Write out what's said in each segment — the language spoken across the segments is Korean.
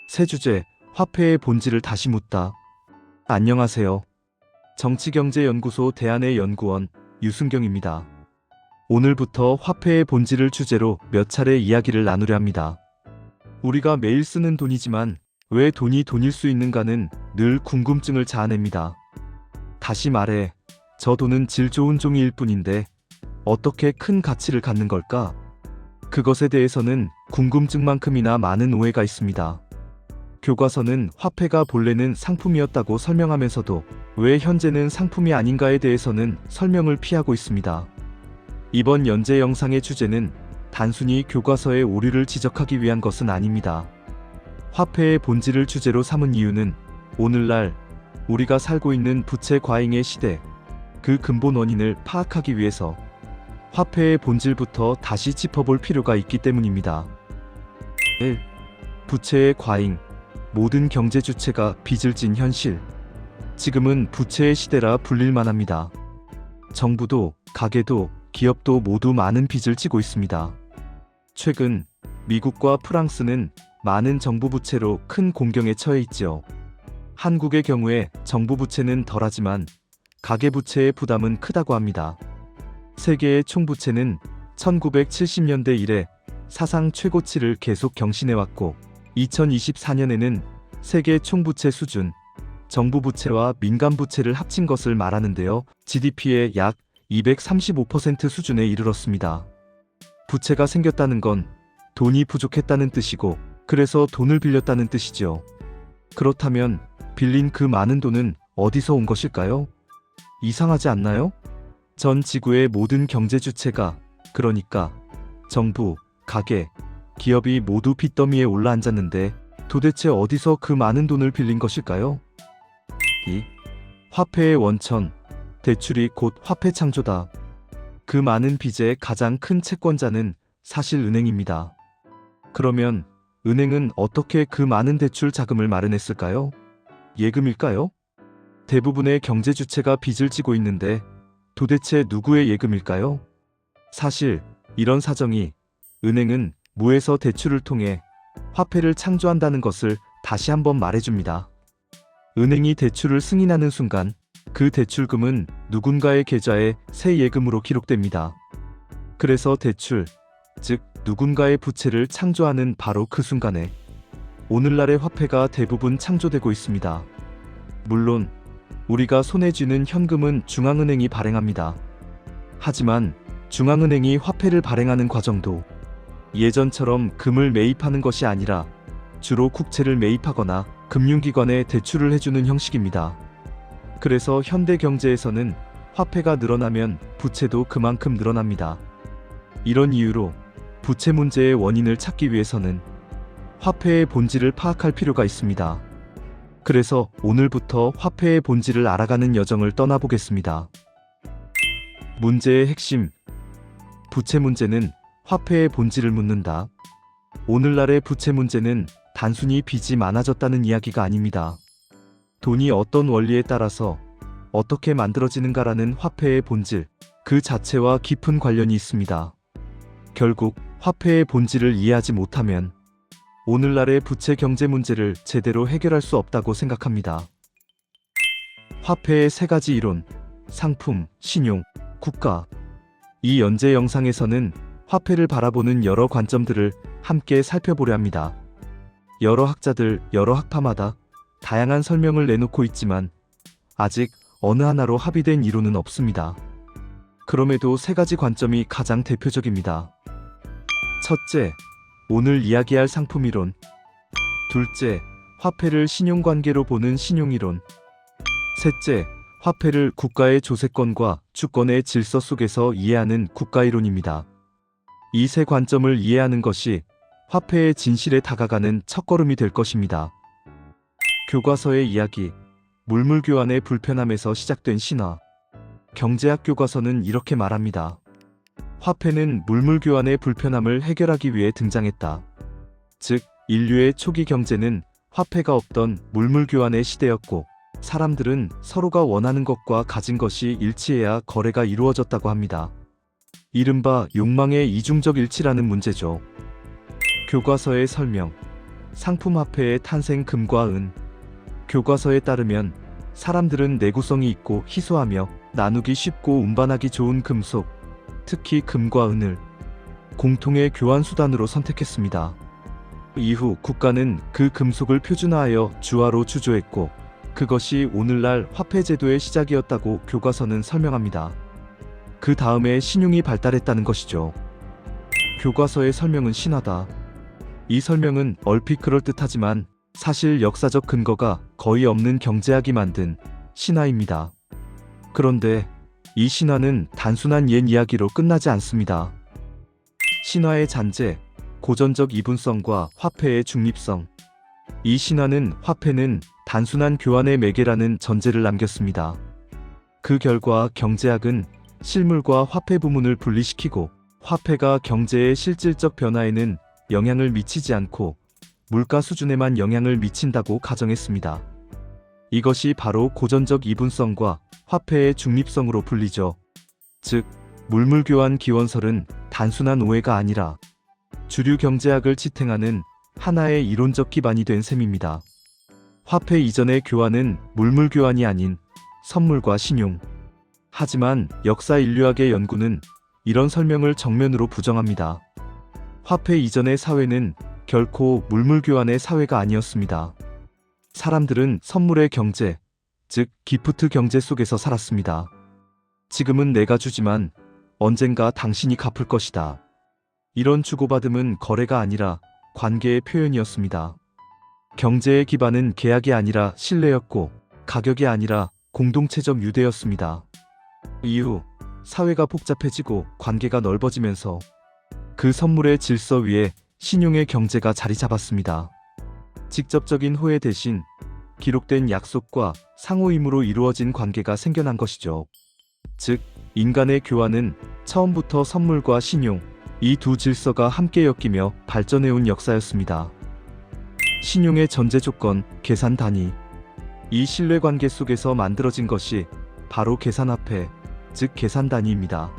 새 주제, 화폐의 본질을 다시 묻다. 안녕하세요. 정치경제연구소 대한의 연구원 유순경입니다. 오늘부터 화폐의 본질을 주제로 몇 차례 이야기를 나누려 합니다. 우리가 매일 쓰는 돈이지만 왜 돈이 돈일 수 있는가는 늘 궁금증을 자아냅니다. 다시 말해, 저 돈은 질 좋은 종이일 뿐인데 어떻게 큰 가치를 갖는 걸까? 그것에 대해서는 궁금증만큼이나 많은 오해가 있습니다. 교과서는 화폐가 본래는 상품이었다고 설명하면서도 왜 현재는 상품이 아닌가에 대해서는 설명을 피하고 있습니다. 이번 연재 영상의 주제는 단순히 교과서의 오류를 지적하기 위한 것은 아닙니다. 화폐의 본질을 주제로 삼은 이유는 오늘날 우리가 살고 있는 부채 과잉의 시대, 그 근본 원인을 파악하기 위해서 화폐의 본질부터 다시 짚어볼 필요가 있기 때문입니다. 1. 부채의 과잉. 모든 경제 주체가 빚을 진 현실. 지금은 부채의 시대라 불릴만 합니다. 정부도, 가게도, 기업도 모두 많은 빚을 지고 있습니다. 최근 미국과 프랑스는 많은 정부 부채로 큰 공경에 처해 있지요. 한국의 경우에 정부 부채는 덜하지만 가계 부채의 부담은 크다고 합니다. 세계의 총부채는 1970년대 이래 사상 최고치를 계속 경신해왔고 2024년에는 세계 총부채 수준, 정부 부채와 민간 부채를 합친 것을 말하는데요. GDP의 약 235% 수준에 이르렀습니다. 부채가 생겼다는 건 돈이 부족했다는 뜻이고, 그래서 돈을 빌렸다는 뜻이죠. 그렇다면 빌린 그 많은 돈은 어디서 온 것일까요? 이상하지 않나요? 전 지구의 모든 경제 주체가, 그러니까 정부, 가게, 기업이 모두 빚더미에 올라앉았는데 도대체 어디서 그 많은 돈을 빌린 것일까요? 2. 화폐의 원천, 대출이 곧 화폐 창조다. 그 많은 빚의 가장 큰 채권자는 사실 은행입니다. 그러면 은행은 어떻게 그 많은 대출 자금을 마련했을까요? 예금일까요? 대부분의 경제 주체가 빚을 지고 있는데 도대체 누구의 예금일까요? 사실 이런 사정이 은행은 무에서 대출을 통해 화폐를 창조한다는 것을 다시 한번 말해줍니다. 은행이 대출을 승인하는 순간 그 대출금은 누군가의 계좌에 새 예금으로 기록됩니다. 그래서 대출, 즉 누군가의 부채를 창조하는 바로 그 순간에 오늘날의 화폐가 대부분 창조되고 있습니다. 물론 우리가 손에 쥐는 현금은 중앙은행이 발행합니다. 하지만 중앙은행이 화폐를 발행하는 과정도 예전처럼 금을 매입하는 것이 아니라 주로 국채를 매입하거나 금융기관에 대출을 해주는 형식입니다. 그래서 현대 경제에서는 화폐가 늘어나면 부채도 그만큼 늘어납니다. 이런 이유로 부채 문제의 원인을 찾기 위해서는 화폐의 본질을 파악할 필요가 있습니다. 그래서 오늘부터 화폐의 본질을 알아가는 여정을 떠나보겠습니다. 문제의 핵심. 부채 문제는 화폐의 본질을 묻는다. 오늘날의 부채 문제는 단순히 빚이 많아졌다는 이야기가 아닙니다. 돈이 어떤 원리에 따라서 어떻게 만들어지는가라는 화폐의 본질, 그 자체와 깊은 관련이 있습니다. 결국 화폐의 본질을 이해하지 못하면 오늘날의 부채 경제 문제를 제대로 해결할 수 없다고 생각합니다. 화폐의 세 가지 이론, 상품, 신용, 국가. 이 연재 영상에서는 화폐를 바라보는 여러 관점들을 함께 살펴보려 합니다. 여러 학자들, 여러 학파마다 다양한 설명을 내놓고 있지만 아직 어느 하나로 합의된 이론은 없습니다. 그럼에도 세 가지 관점이 가장 대표적입니다. 첫째, 오늘 이야기할 상품 이론. 둘째, 화폐를 신용관계로 보는 신용이론. 셋째, 화폐를 국가의 조세권과 주권의 질서 속에서 이해하는 국가이론입니다. 이 세 관점을 이해하는 것이 화폐의 진실에 다가가는 첫걸음이 될 것입니다. 교과서의 이야기, 물물교환의 불편함에서 시작된 신화. 경제학 교과서는 이렇게 말합니다. 화폐는 물물교환의 불편함을 해결하기 위해 등장했다. 즉, 인류의 초기 경제는 화폐가 없던 물물교환의 시대였고, 사람들은 서로가 원하는 것과 가진 것이 일치해야 거래가 이루어졌다고 합니다. 이른바 욕망의 이중적 일치라는 문제죠. 교과서의 설명. 상품화폐의 탄생 금과 은. 교과서에 따르면 사람들은 내구성이 있고 희소하며 나누기 쉽고 운반하기 좋은 금속, 특히 금과 은을 공통의 교환 수단으로 선택했습니다. 이후 국가는 그 금속을 표준화하여 주화로 주조했고 그것이 오늘날 화폐 제도의 시작이었다고 교과서는 설명합니다. 그 다음에 신용이 발달했다는 것이죠. 교과서의 설명은 신화다. 이 설명은 얼핏 그럴듯하지만 사실 역사적 근거가 거의 없는 경제학이 만든 신화입니다. 그런데 이 신화는 단순한 옛 이야기로 끝나지 않습니다. 신화의 잔재, 고전적 이분성과 화폐의 중립성. 이 신화는 화폐는 단순한 교환의 매개라는 전제를 남겼습니다. 그 결과 경제학은 실물과 화폐 부문을 분리시키고 화폐가 경제의 실질적 변화에는 영향을 미치지 않고 물가 수준에만 영향을 미친다고 가정했습니다. 이것이 바로 고전적 이분성과 화폐의 중립성으로 불리죠. 즉, 물물교환 기원설은 단순한 오해가 아니라 주류 경제학을 지탱하는 하나의 이론적 기반이 된 셈입니다. 화폐 이전의 교환은 물물교환이 아닌 선물과 신용. 하지만 역사 인류학의 연구는 이런 설명을 정면으로 부정합니다. 화폐 이전의 사회는 결코 물물교환의 사회가 아니었습니다. 사람들은 선물의 경제, 즉 기프트 경제 속에서 살았습니다. 지금은 내가 주지만 언젠가 당신이 갚을 것이다. 이런 주고받음은 거래가 아니라 관계의 표현이었습니다. 경제의 기반은 계약이 아니라 신뢰였고 가격이 아니라 공동체적 유대였습니다. 이후 사회가 복잡해지고 관계가 넓어지면서 그 선물의 질서 위에 신용의 경제가 자리 잡았습니다. 직접적인 호혜 대신 기록된 약속과 상호임으로 이루어진 관계가 생겨난 것이죠. 즉, 인간의 교환은 처음부터 선물과 신용, 이 두 질서가 함께 엮이며 발전해온 역사였습니다. 신용의 전제 조건, 계산 단위. 이 신뢰관계 속에서 만들어진 것이 바로 계산화폐, 즉 계산 단위입니다.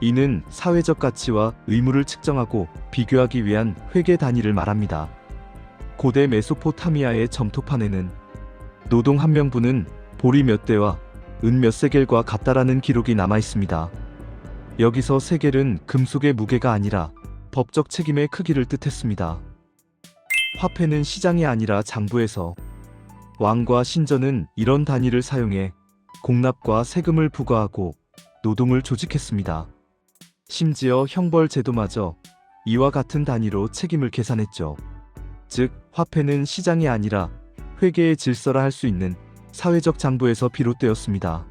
이는 사회적 가치와 의무를 측정하고 비교하기 위한 회계 단위를 말합니다. 고대 메소포타미아의 점토판에는 노동 한 명분은 보리 몇 대와 은 몇 세겔과 같다라는 기록이 남아 있습니다. 여기서 세겔은 금속의 무게가 아니라 법적 책임의 크기를 뜻했습니다. 화폐는 시장이 아니라 장부에서 왕과 신전은 이런 단위를 사용해 공납과 세금을 부과하고 노동을 조직했습니다. 심지어 형벌 제도마저 이와 같은 단위로 책임을 계산했죠. 즉, 화폐는 시장이 아니라 회계의 질서라 할 수 있는 사회적 장부에서 비롯되었습니다.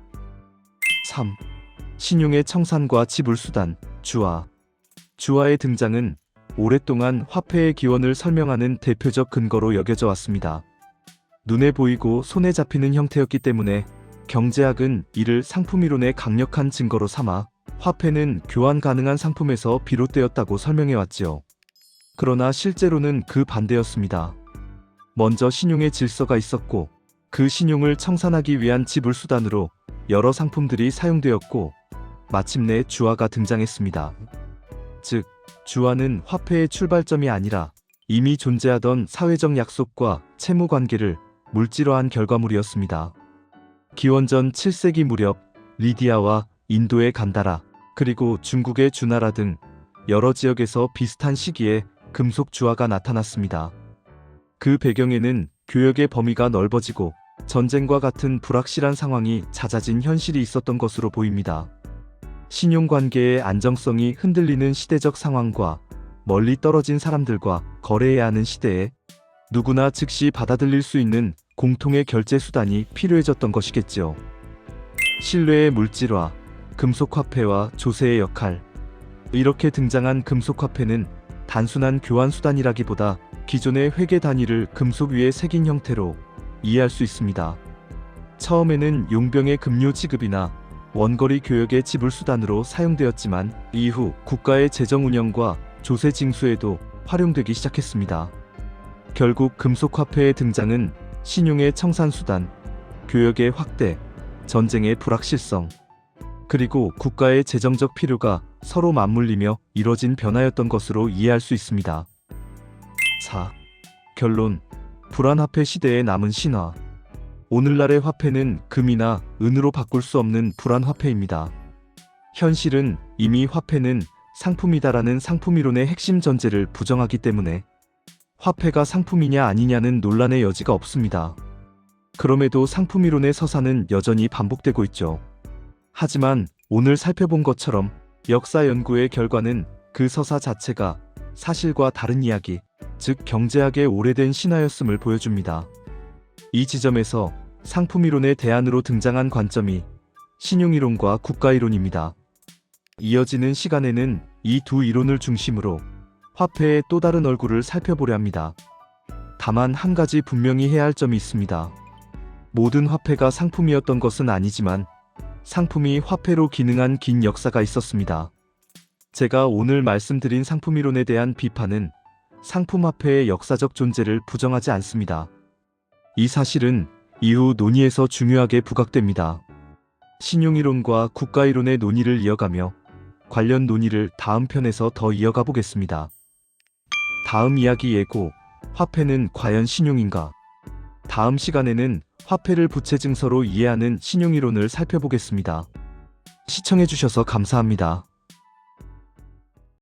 3. 신용의 청산과 지불수단, 주화. 주화의 등장은 오랫동안 화폐의 기원을 설명하는 대표적 근거로 여겨져 왔습니다. 눈에 보이고 손에 잡히는 형태였기 때문에 경제학은 이를 상품이론의 강력한 증거로 삼아 화폐는 교환 가능한 상품에서 비롯되었다고 설명해왔지요. 그러나 실제로는 그 반대였습니다. 먼저 신용의 질서가 있었고 그 신용을 청산하기 위한 지불수단으로 여러 상품들이 사용되었고 마침내 주화가 등장했습니다. 즉, 주화는 화폐의 출발점이 아니라 이미 존재하던 사회적 약속과 채무 관계를 물질화한 결과물이었습니다. 기원전 7세기 무렵 리디아와 인도의 간다라, 그리고 중국의 주나라 등 여러 지역에서 비슷한 시기에 금속 주화가 나타났습니다. 그 배경에는 교역의 범위가 넓어지고 전쟁과 같은 불확실한 상황이 잦아진 현실이 있었던 것으로 보입니다. 신용관계의 안정성이 흔들리는 시대적 상황과 멀리 떨어진 사람들과 거래해야 하는 시대에 누구나 즉시 받아들일 수 있는 공통의 결제 수단이 필요해졌던 것이겠죠. 신뢰의 물질화, 금속화폐와 조세의 역할. 이렇게 등장한 금속화폐는 단순한 교환 수단이라기보다 기존의 회계 단위를 금속 위에 새긴 형태로 이해할 수 있습니다. 처음에는 용병의 급료 지급이나 원거리 교역의 지불 수단으로 사용되었지만 이후 국가의 재정 운영과 조세 징수에도 활용되기 시작했습니다. 결국 금속화폐의 등장은 신용의 청산 수단, 교역의 확대, 전쟁의 불확실성, 그리고 국가의 재정적 필요가 서로 맞물리며 이뤄진 변화였던 것으로 이해할 수 있습니다. 4. 결론, 불안화폐 시대에 남은 신화. 오늘날의 화폐는 금이나 은으로 바꿀 수 없는 불안화폐입니다. 현실은 이미 화폐는 상품이다라는 상품이론의 핵심 전제를 부정하기 때문에 화폐가 상품이냐 아니냐는 논란의 여지가 없습니다. 그럼에도 상품이론의 서사는 여전히 반복되고 있죠. 하지만 오늘 살펴본 것처럼 역사 연구의 결과는 그 서사 자체가 사실과 다른 이야기, 즉 경제학의 오래된 신화였음을 보여줍니다. 이 지점에서 상품이론의 대안으로 등장한 관점이 신용이론과 국가이론입니다. 이어지는 시간에는 이 두 이론을 중심으로 화폐의 또 다른 얼굴을 살펴보려 합니다. 다만 한 가지 분명히 해야 할 점이 있습니다. 모든 화폐가 상품이었던 것은 아니지만 상품이 화폐로 기능한 긴 역사가 있었습니다. 제가 오늘 말씀드린 상품이론에 대한 비판은 상품화폐의 역사적 존재를 부정하지 않습니다. 이 사실은 이후 논의에서 중요하게 부각됩니다. 신용이론과 국가이론의 논의를 이어가며 관련 논의를 다음 편에서 더 이어가 보겠습니다. 다음 이야기 예고, 화폐는 과연 신용인가? 다음 시간에는 화폐를 부채 증서로 이해하는 신용이론을 살펴보겠습니다. 시청해주셔서 감사합니다.